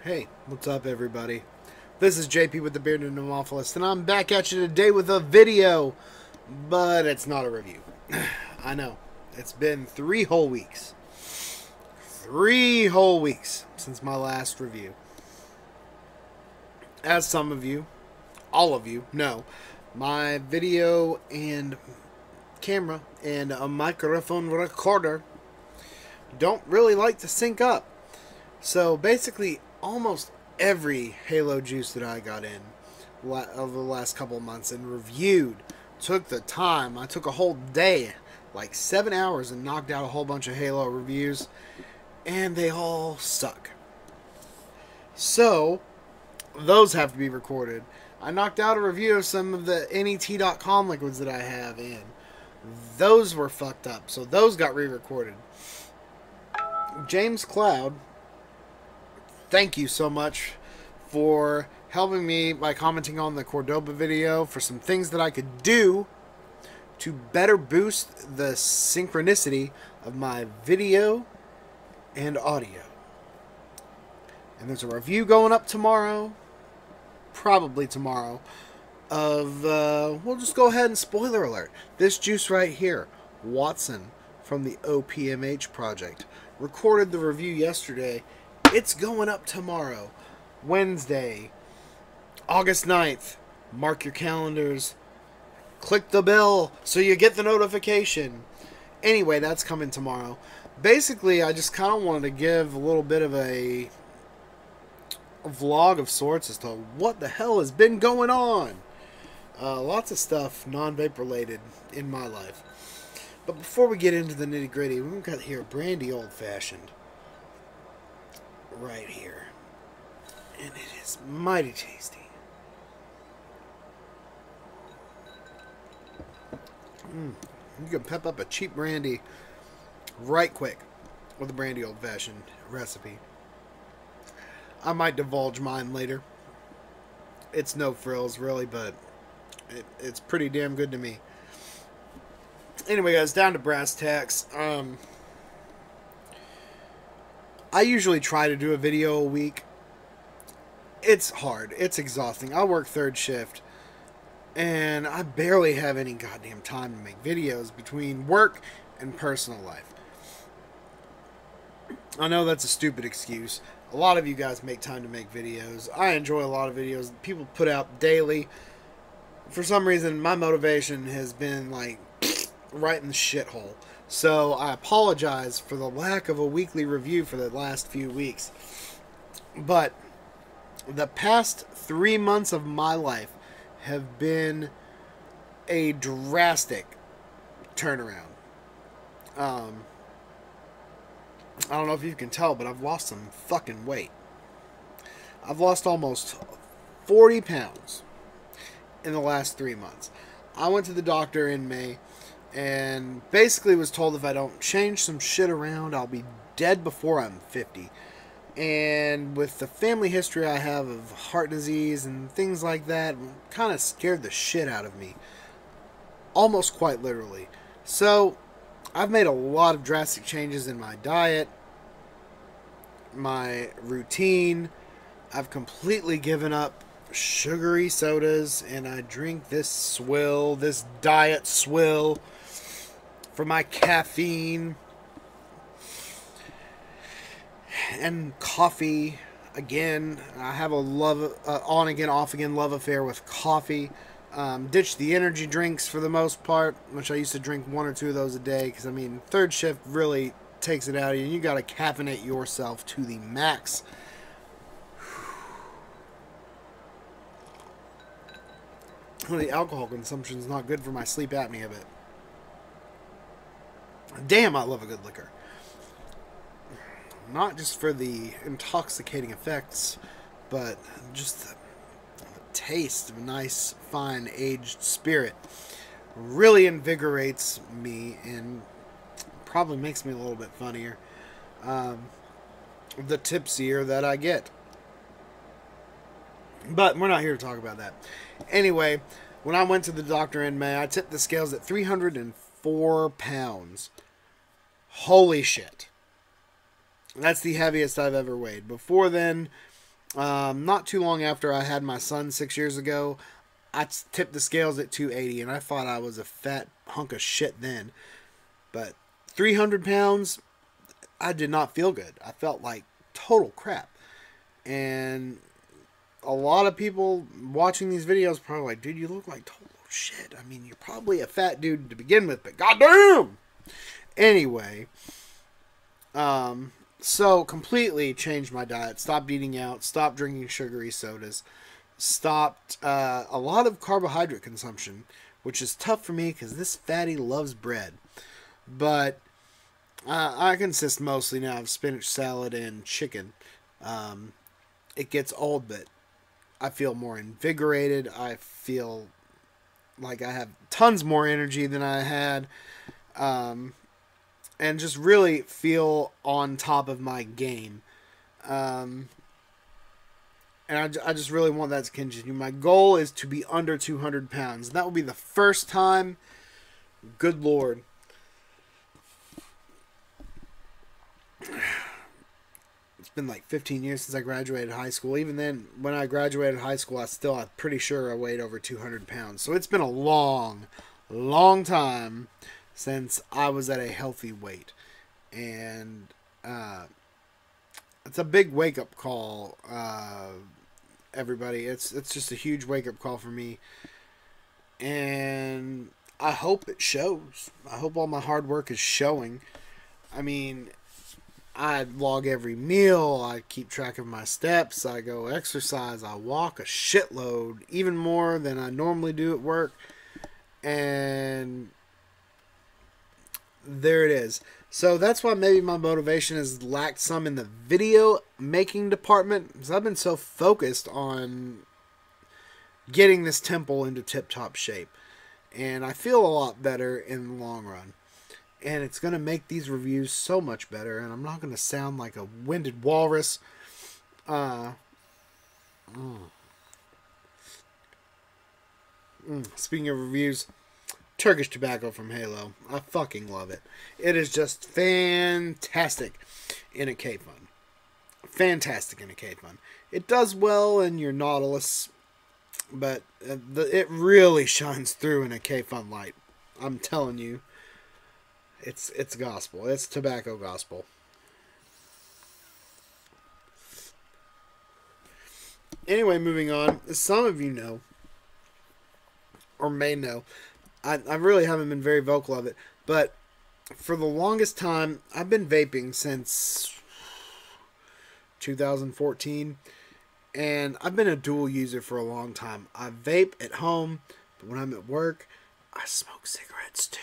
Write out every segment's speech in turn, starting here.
Hey, what's up everybody? This is JP with the Bearded Nomophilis, and I'm back at you today with a video, but it's not a review. I know, it's been 3 whole weeks. 3 whole weeks since my last review. As some of you, all of you, know, my video and camera and a microphone recorder don't really like to sync up. So basically, almost every Halo juice that I got in over the last couple of months and reviewed took the time. I took a whole day, like 7 hours, and knocked out a whole bunch of Halo reviews, and they all suck. So, those have to be recorded. I knocked out a review of some of the net.com liquids that I have in. Those were fucked up, so those got re-recorded. James Cloud, thank you so much for helping me by commenting on the Cordoba video for some things that I could do to better boost the synchronicity of my video and audio. And there's a review going up tomorrow, probably tomorrow, of, we'll just go ahead and spoiler alert. This juice right here, Watson from the OPMH project, recorded the review yesterday. It's going up tomorrow, Wednesday, August 9th. Mark your calendars. Click the bell so you get the notification. Anyway, that's coming tomorrow. Basically, I just kind of wanted to give a little bit of a vlog of sorts as to what the hell has been going on. Lots of stuff non-vape related in my life. But before we get into the nitty-gritty, we've got here brandy old-fashioned right here, and it is mighty tasty. You can pep up a cheap brandy right quick with a brandy old-fashioned recipe. I might divulge mine later. It's no frills really, but it's pretty damn good to me. Anyway, guys, down to brass tacks. I usually try to do a video a week. It's hard. It's exhausting. I work third shift, and I barely have any goddamn time to make videos between work and personal life. I know that's a stupid excuse. A lot of you guys make time to make videos. I enjoy a lot of videos people put out daily. For some reason, my motivation has been like right in the shithole. So I apologize for the lack of a weekly review for the last few weeks. But the past 3 months of my life have been a drastic turnaround. I don't know if you can tell, but I've lost some fucking weight. I've lost almost 40 pounds in the last 3 months. I went to the doctor in May and basically was told if I don't change some shit around, I'll be dead before I'm 50. And with the family history I have of heart disease and things like that, kind of scared the shit out of me. Almost quite literally. So, I've made a lot of drastic changes in my diet, my routine. I've completely given up sugary sodas, and I drink this swill, this diet swill, for my caffeine, and coffee. Again, I have a on again, off again love affair with coffee. Ditched the energy drinks for the most part, which I used to drink 1 or 2 of those a day, because I mean, third shift really takes it out of you. You got to caffeinate yourself to the max. Well, the alcohol consumption is not good for my sleep apnea, but damn, I love a good liquor. Not just for the intoxicating effects, but just the taste of a nice, fine, aged spirit. Really invigorates me and probably makes me a little bit funnier. The tipsier that I get. But we're not here to talk about that. Anyway, when I went to the doctor in May, I tipped the scales at 304 pounds. Holy shit. That's the heaviest I've ever weighed. Before then, Not too long after I had my son 6 years ago, I tipped the scales at 280, and I thought I was a fat hunk of shit then. But 300 pounds, I did not feel good. I felt like total crap. And a lot of people watching these videos are probably like, dude, you look like total shit. I mean, you're probably a fat dude to begin with, but goddamn! Anyway, so completely changed my diet. Stopped eating out. Stopped drinking sugary sodas. Stopped a lot of carbohydrate consumption, which is tough for me because this fatty loves bread. But I consist mostly now of spinach salad and chicken. It gets old, but I feel more invigorated. I feel like I have tons more energy than I had. And just really feel on top of my game. And I just really want that to continue. My goal is to be under 200 pounds. That will be the first time. Good Lord. It's been like 15 years since I graduated high school. Even then, when I graduated high school, I'm pretty sure I weighed over 200 pounds. So it's been a long, long time since I was at a healthy weight. And it's a big wake-up call, everybody. It's just a huge wake-up call for me. And I hope it shows. I hope all my hard work is showing. I mean, I log every meal. I keep track of my steps. I go exercise. I walk a shitload, even more than I normally do at work. And there it is. So that's why maybe my motivation has lacked some in the video making department, because I've been so focused on getting this temple into tip-top shape. And I feel a lot better in the long run. And it's going to make these reviews so much better. And I'm not going to sound like a winded walrus. Speaking of reviews, Turkish tobacco from Halo. I fucking love it. It is just fantastic in a K-Fun. Fantastic in a K-Fun. It does well in your Nautilus, but it really shines through in a K-Fun light. I'm telling you. It's gospel. It's tobacco gospel. Anyway, moving on. As some of you know, or may know, I really haven't been very vocal of it, but for the longest time, I've been vaping since 2014, and I've been a dual user for a long time. I vape at home, but when I'm at work, I smoke cigarettes too.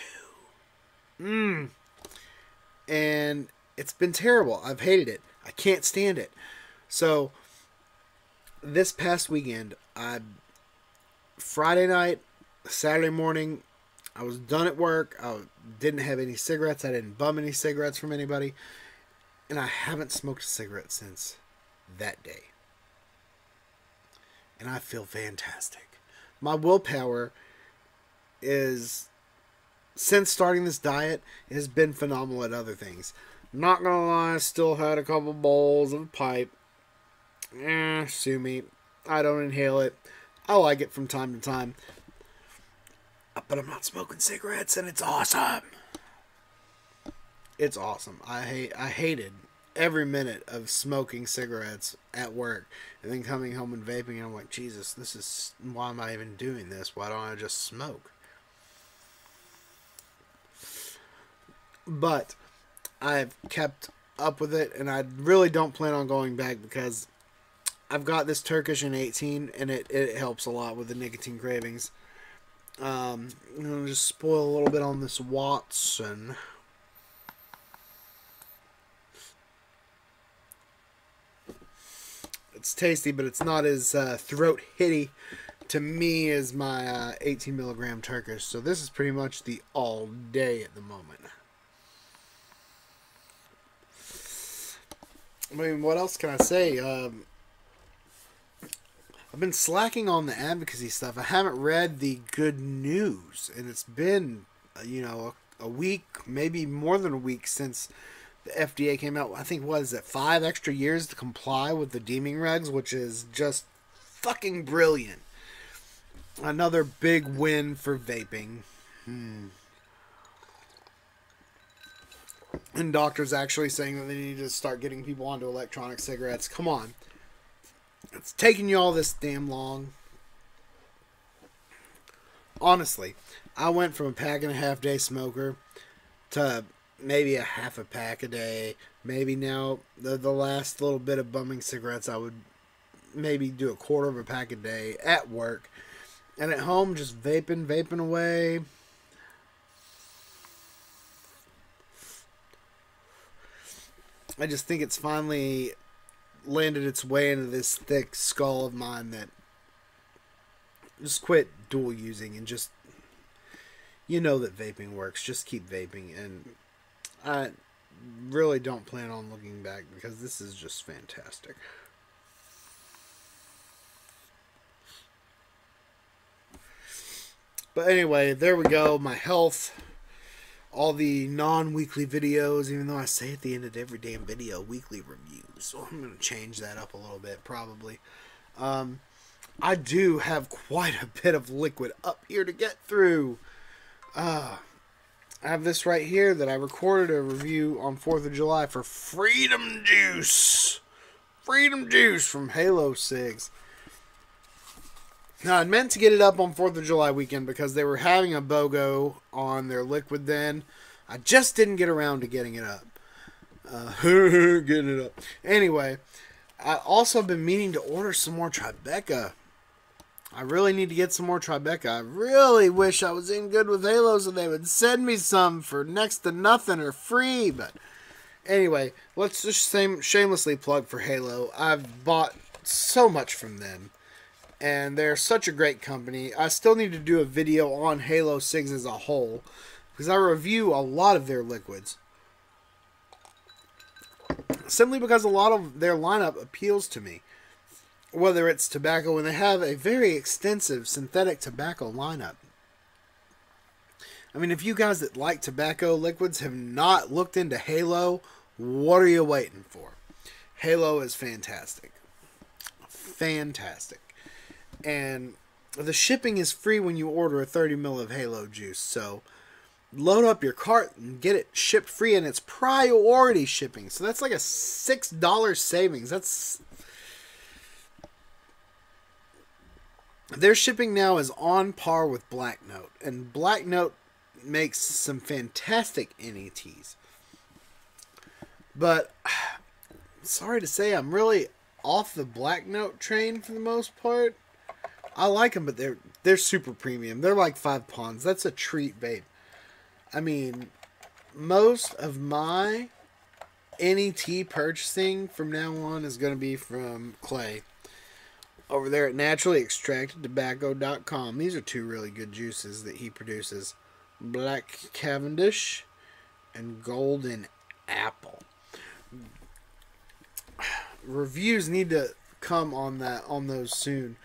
And it's been terrible. I've hated it. I can't stand it. So this past weekend, Friday night, Saturday morning, I was done at work. I didn't have any cigarettes. I didn't bum any cigarettes from anybody. And I haven't smoked a cigarette since that day. And I feel fantastic. My willpower is, since starting this diet, has been phenomenal at other things. Not gonna lie, I still had a couple bowls of pipe. Sue me. I don't inhale it. I like it from time to time. But I'm not smoking cigarettes, and it's awesome. It's awesome. I hated every minute of smoking cigarettes at work and then coming home and vaping, and I'm like, Jesus, why am I even doing this? Why don't I just smoke? But I've kept up with it, and I really don't plan on going back because I've got this Turkish in 18, and it helps a lot with the nicotine cravings. I'm going to just spoil a little bit on this Watson. It's tasty, but it's not as throat hitty to me as my 18 milligram Turkish. So this is pretty much the all day at the moment. I mean, what else can I say? I've been slacking on the advocacy stuff. I haven't read the good news, and it's been, a week, maybe more than a week since the FDA came out, I think, what is it, 5 extra years to comply with the deeming regs, which is just fucking brilliant. Another big win for vaping. And doctors actually saying that they need to start getting people onto electronic cigarettes. Come on. It's taking you all this damn long. Honestly, I went from a pack and a half day smoker to maybe a half a pack a day. Maybe now, the last little bit of bumming cigarettes, I would maybe do a quarter of a pack a day at work. And at home, just vaping away. I just think it's finally landed its way into this thick skull of mine that just quit dual using and just, you know that vaping works. Just keep vaping. And I really don't plan on looking back because this is just fantastic. But anyway, there we go. My health. All the non-weekly videos, even though I say at the end of every damn video, weekly reviews. So I'm going to change that up a little bit, probably. I do have quite a bit of liquid up here to get through. I have this right here that I recorded a review on 4th of July for Freedom Juice. Freedom Juice from Halo Cigs. Now, I meant to get it up on 4th of July weekend because they were having a BOGO on their liquid then. I just didn't get around to getting it up. Getting it up. Anyway, I also been meaning to order some more Tribeca. I really need to get some more Tribeca. I really wish I was in good with Halo so they would send me some for next to nothing or free. But anyway, let's just shamelessly plug for Halo. I've bought so much from them. And they're such a great company. I still need to do a video on Halo Cigs as a whole, because I review a lot of their liquids. Simply because a lot of their lineup appeals to me. Whether it's tobacco, and they have a very extensive synthetic tobacco lineup. I mean, if you guys that like tobacco liquids have not looked into Halo, what are you waiting for? Halo is fantastic. Fantastic. And the shipping is free when you order a 30 ml of Halo juice. So load up your cart and get it shipped free, and it's priority shipping. So that's like a $6 savings. Their shipping now is on par with Black Note, and Black Note makes some fantastic NETs. But sorry to say, I'm really off the Black Note train for the most part. I like them, but they're super premium. They're like 5 ponds. That's a treat, babe. I mean, most of my NET purchasing from now on is going to be from Clay. Over there at naturallyextractedtobacco.com. These are 2 really good juices that he produces. Black Cavendish and Golden Apple. Reviews need to come on those soon.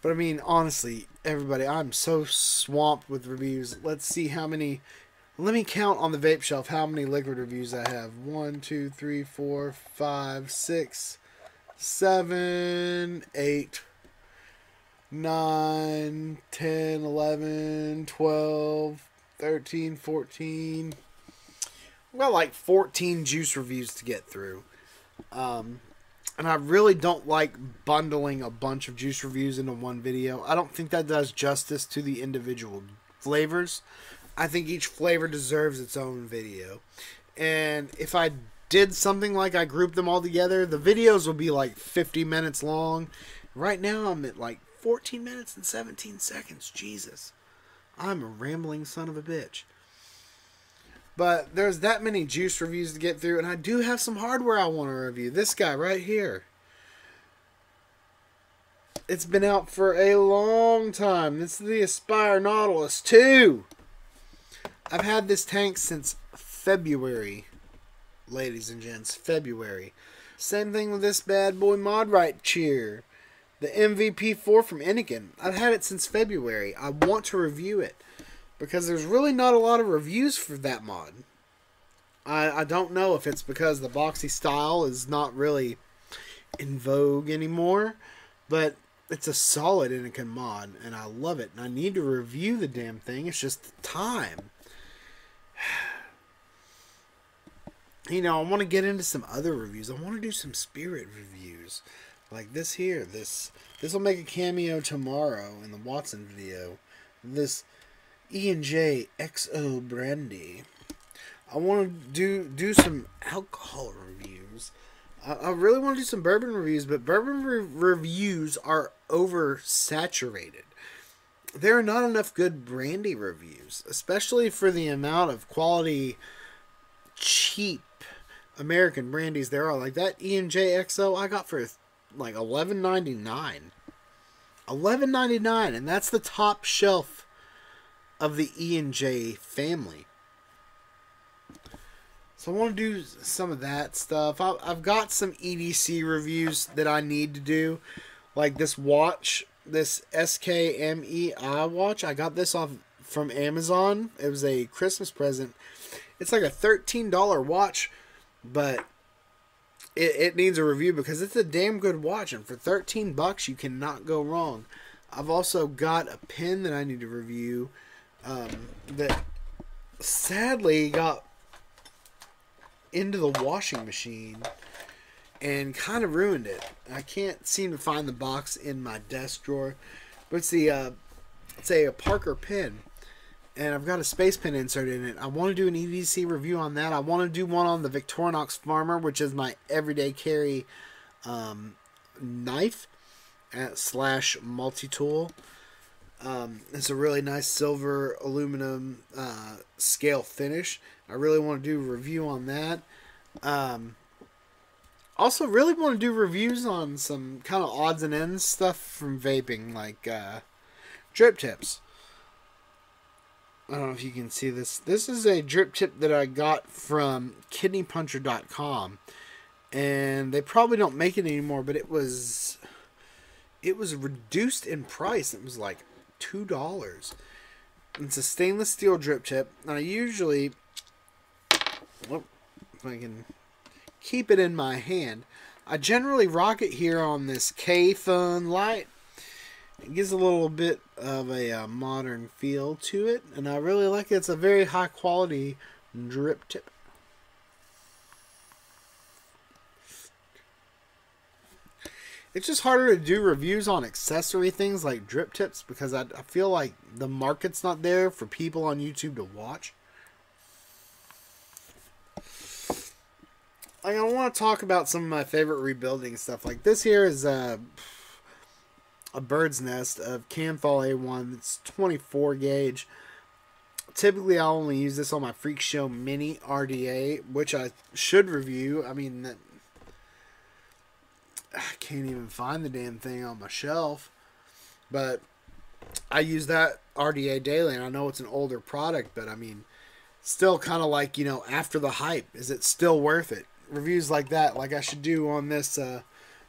But I mean, honestly, everybody, I'm so swamped with reviews. Let's see how many. Let me count on the vape shelf how many liquid reviews I have. 1, 2, 3, 4, 5, 6, 7, 8, 9, 10, 11, 12, 13, 14. I've got like 14 juice reviews to get through. And I really don't like bundling a bunch of juice reviews into one video. I don't think that does justice to the individual flavors. I think each flavor deserves its own video. And if I did something like I grouped them all together, the videos will be like 50 minutes long. Right now I'm at like 14 minutes and 17 seconds. Jesus. I'm a rambling son of a bitch. But there's that many juice reviews to get through, and I do have some hardware I want to review. This guy right here. It's been out for a long time. This is the Aspire Nautilus 2. I've had this tank since February, ladies and gents. February. Same thing with this bad boy Mod Right Cheer. The MVP4 from Inikin. I've had it since February. I want to review it, because there's really not a lot of reviews for that mod. I don't know if it's because the boxy style is not really in vogue anymore, but it's a solid Anakin mod, and I love it. And I need to review the damn thing. It's just the time. You know, I want to get into some other reviews. I want to do some Spirit reviews. Like this here. This will make a cameo tomorrow in the Watson video. This E&J XO Brandy. I want to do some alcohol reviews. I really want to do some bourbon reviews, but bourbon reviews are oversaturated. There are not enough good brandy reviews, especially for the amount of quality, cheap American brandies there are. Like that E&J XO I got for like $11.99. $11.99, and that's the top shelf of the E&J family. So I want to do some of that stuff. I've got some EDC reviews that I need to do. Like this watch, this SKMEI watch. I got this off from Amazon. It was a Christmas present. It's like a $13 watch, but it needs a review because it's a damn good watch. And for $13, you cannot go wrong. I've also got a pen that I need to review that sadly got into the washing machine and kind of ruined it. I can't seem to find the box in my desk drawer, but it's a Parker pen, and I've got a space pen insert in it. I want to do an EDC review on that. I want to do one on the Victorinox Farmer, which is my everyday carry knife slash multi-tool. It's a really nice silver aluminum scale finish. I really want to do a review on that. Also, really want to do reviews on some kind of odds and ends stuff from vaping, like drip tips. I don't know if you can see this. This is a drip tip that I got from kidneypuncher.com, and they probably don't make it anymore, but it was reduced in price. It was like $2. It's a stainless steel drip tip, and I usually, well, if I can keep it in my hand, I generally rock it here on this K-Phone light. It gives a little bit of a modern feel to it, and I really like it. It's a very high quality drip tip. It's just harder to do reviews on accessory things like drip tips because I feel like the market's not there for people on YouTube to watch. Like, I want to talk about some of my favorite rebuilding stuff. Like this here is a bird's nest of Canthal A1. It's 24 gauge. Typically, I'll only use this on my Freak Show Mini RDA, which I should review. I mean, I can't even find the damn thing on my shelf, but I use that RDA daily, and I know it's an older product, but I mean, still kind of like, you know, after the hype, is it still worth it? Reviews like that, like I should do on this,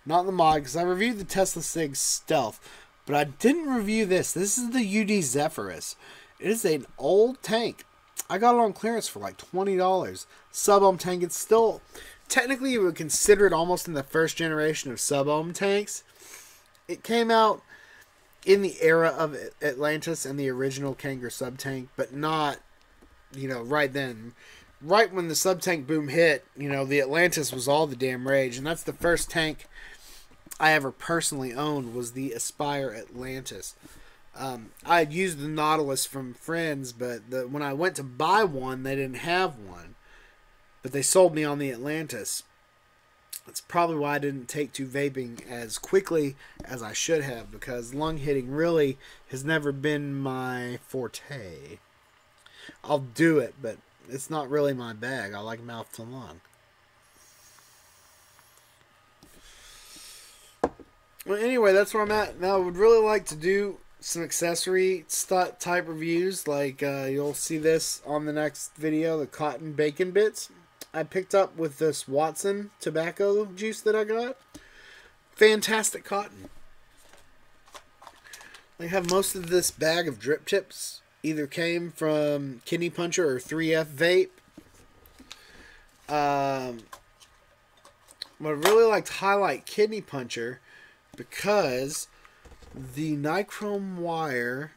not the mod, because I reviewed the Tesla Sig Stealth, but I didn't review this. This is the UD Zephyrus. It is an old tank. I got it on clearance for like $20. Sub-ohm tank. It's still, technically you would consider it almost in the first generation of sub-ohm tanks. It came out in the era of Atlantis and the original Kanger sub-tank, but not, you know, right then. Right when the sub-tank boom hit, you know, the Atlantis was all the damn rage, and that's the first tank I ever personally owned was the Aspire Atlantis. I had used the Nautilus from friends, but when I went to buy one, they didn't have one. But they sold me on the Atlantis. That's probably why I didn't take to vaping as quickly as I should have, because lung hitting really has never been my forte. I'll do it, but it's not really my bag. I like mouth to lung. Well, anyway, that's where I'm at. Now, I would really like to do some accessory type reviews. Like, you'll see this on the next video, the cotton bacon bits I picked up with this Watson tobacco juice that I got. Fantastic cotton. I have most of this bag of drip tips either came from Kidney Puncher or 3F Vape. But I really like to highlight Kidney Puncher because the nichrome wire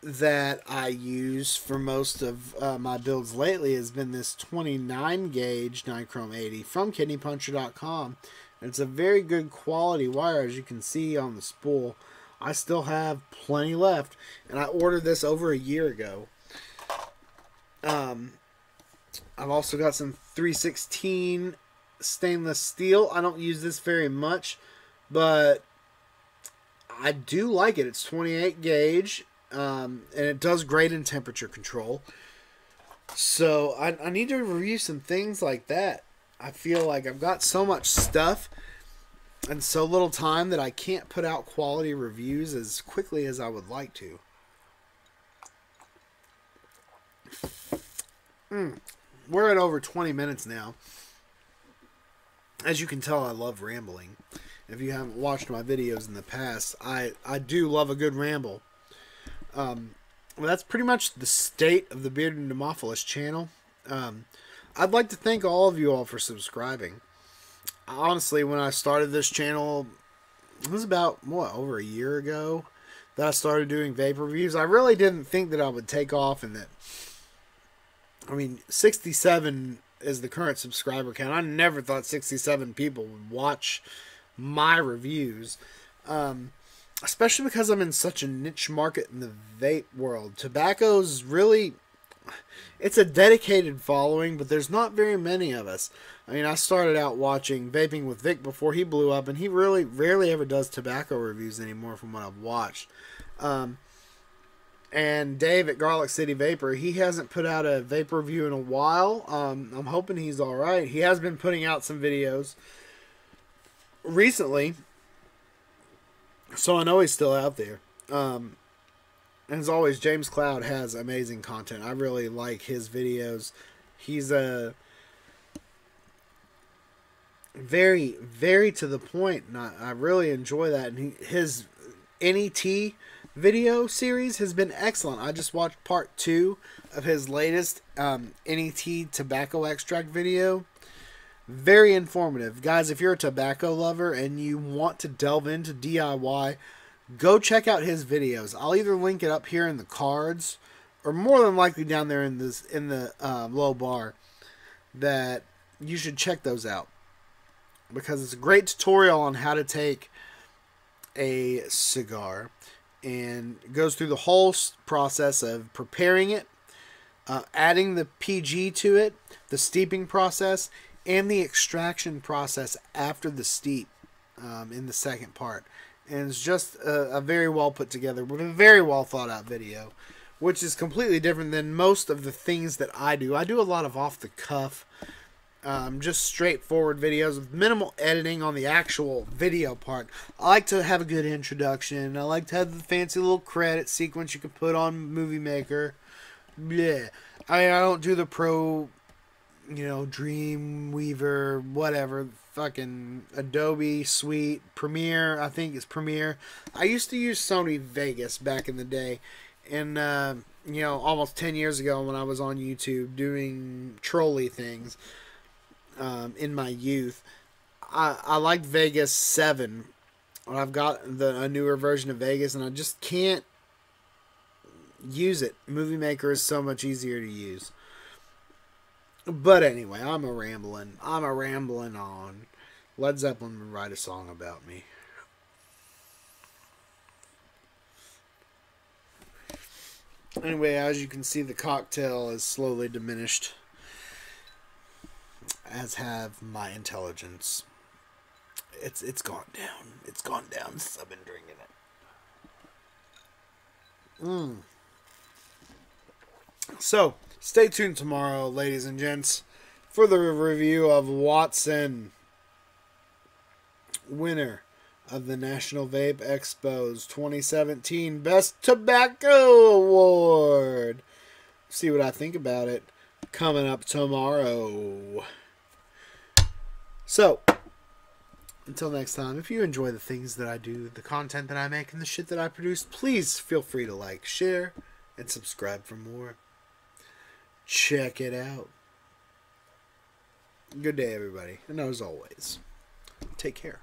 that I use for most of my builds lately has been this 29 gauge nichrome 80 from kidneypuncher.com. And it's a very good quality wire, as you can see on the spool. I still have plenty left, and I ordered this over a year ago. I've also got some 316 stainless steel. I don't use this very much, but I do like it. It's 28 gauge, and it does great in temperature control. So I need to review some things like that. I feel like I've got so much stuff and so little time that I can't put out quality reviews as quickly as I would like to. We're at over 20 minutes now. As you can tell, I love rambling. If you haven't watched my videos in the past, I do love a good ramble. Well, that's pretty much the state of the Bearded Nemophilus channel. I'd like to thank all of you all for subscribing. Honestly, when I started this channel, it was about, over a year ago that I started doing vape reviews. I really didn't think that I would take off, and that, 67 is the current subscriber count. I never thought 67 people would watch my reviews, especially because I'm in such a niche market in the vape world. Tobacco's really, it's a dedicated following, but there's not very many of us. I started out watching Vaping with Vic before he blew up, and he really rarely ever does tobacco reviews anymore from what I've watched. And Dave at Garlic City Vapor, he hasn't put out a vape review in a while. I'm hoping he's alright. He has been putting out some videos recently, so I know he's still out there. And as always, James Cloud has amazing content. I really like his videos. He's a very, very to the point, and I really enjoy that. And his NET video series has been excellent. I just watched part 2 of his latest NET tobacco extract video. Very informative. Guys, if you're a tobacco lover and you want to delve into DIY, go check out his videos. I'll either link it up here in the cards, or more than likely down there in the low bar, that you should check those out, because it's a great tutorial on how to take a cigar, and goes through the whole process of preparing it, adding the PG to it, the steeping process, and the extraction process after the steep in the second part. And it's just a very well put together, with a very well thought out video, which is completely different than most of the things that I do. I do a lot of off the cuff, just straightforward videos with minimal editing on the actual video part. I like to have a good introduction. I like to have the fancy little credit sequence you can put on Movie Maker. Yeah, I don't do the pro, Dreamweaver, whatever, fucking Adobe Suite, Premiere. I think it's Premiere. I used to use Sony Vegas back in the day, and almost 10 years ago when I was on YouTube doing trolley things. In my youth, I liked Vegas 7. I've got a newer version of Vegas, and I just can't use it. Movie Maker is so much easier to use. But anyway, I'm a rambling on. Led Zeppelin would write a song about me. Anyway, as you can see, the cocktail is slowly diminished, as have my intelligence. It's gone down. It's gone down since I've been drinking it. So, stay tuned tomorrow, ladies and gents, for the review of Watson, winner of the National Vape Expo's 2017 Best Tobacco Award. See what I think about it coming up tomorrow. So, until next time, if you enjoy the things that I do, the content that I make, and the shit that I produce, please feel free to like, share, and subscribe for more. Check it out. Good day, everybody. And as always, take care.